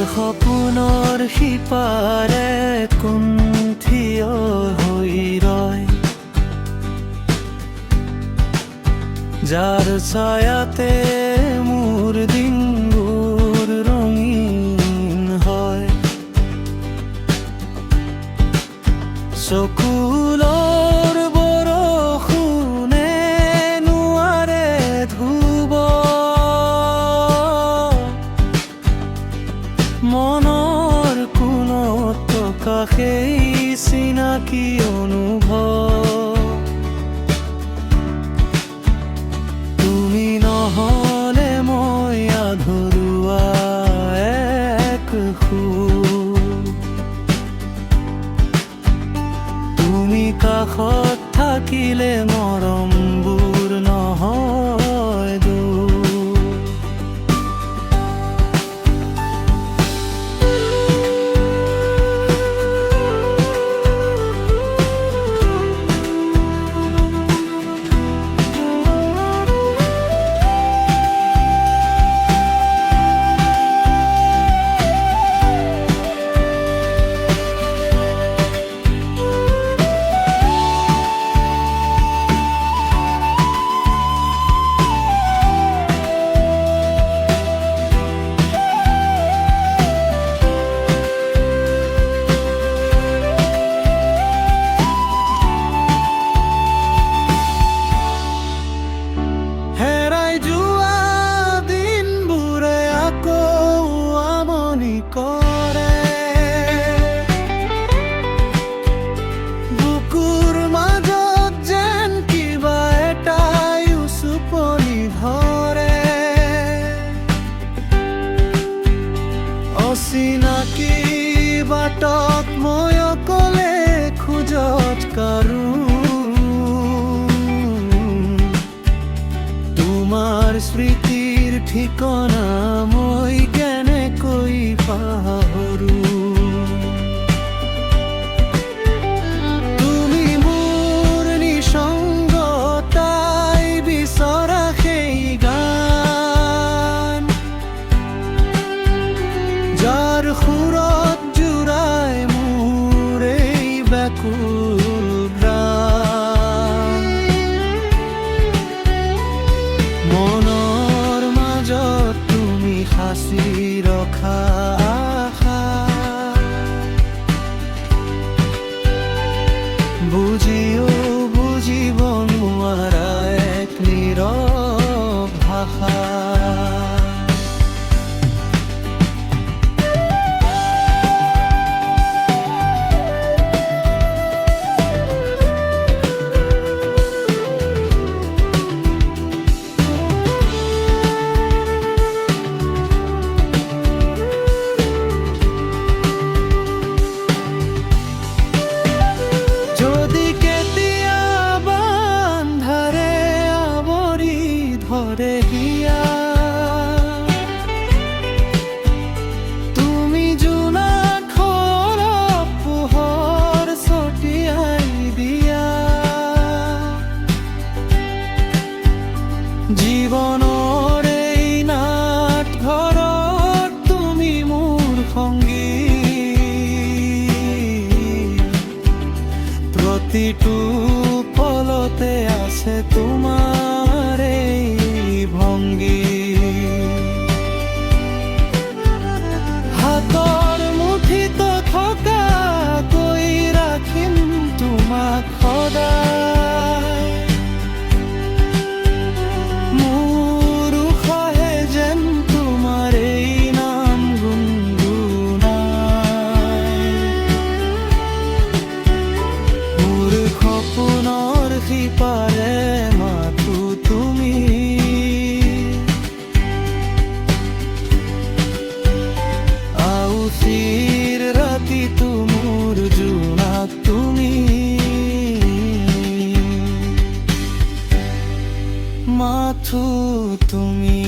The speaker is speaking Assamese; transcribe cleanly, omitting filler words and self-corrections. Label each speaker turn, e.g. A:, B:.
A: সপোনৰ সিপাৰে কোন থিয় হৈ ৰয়, যাৰ ছায়াতে মোৰ দিনবোৰ ৰঙীন হয়। চকুলৰ বৰষুণে নোৱাৰে ধুব মনৰ কোণত থকা সেই চিনাকি অনুভৱ। তুমি নহ'লে মই আধৰুৱা এক সুৰ, তুমি কাষত থাকিলে মৰমবোৰ নহয় দূৰ। বুকুৰ মাজত যেন কিবা এটাই উচুপনি ধৰে, অচিনাকি বাটত মই অকলে খোজত কাৰো। তোমাৰ স্মৃতিৰ ঠিকনা মই কেনেকৈ পাহৰো। তুমি মোৰ নিসংগতাই বিচৰা সেই গান, যাৰ সুৰত জোৰাই মোৰ এই ব্যাকুল প্ৰাণ। মনৰ মাজত তুমি সাঁচি ৰখা আশা, বুজিও বুজিব নোৱাৰা এক নীৰৱ ভাষা। তুমি জোনাক সৰহ পোহৰ ছটিয়াই দিয়া, জীৱনৰ এই নাট ঘৰত তুমি মোৰ সংগী। প্ৰতিটো পলতে আছে তোমাৰ এই ভংগী। হাতৰ মুঠিত থকাকৈ ৰাখিম তোমাক সদায়, মোৰ উশাহে যেন তোমাৰ এই নাম গুণগুণাই। মোৰ সপোনৰ সিপাৰে মাথো তুমি, আউসীৰ ৰাতিটো মোৰ জোনাক তুমি, মাথো তুমি।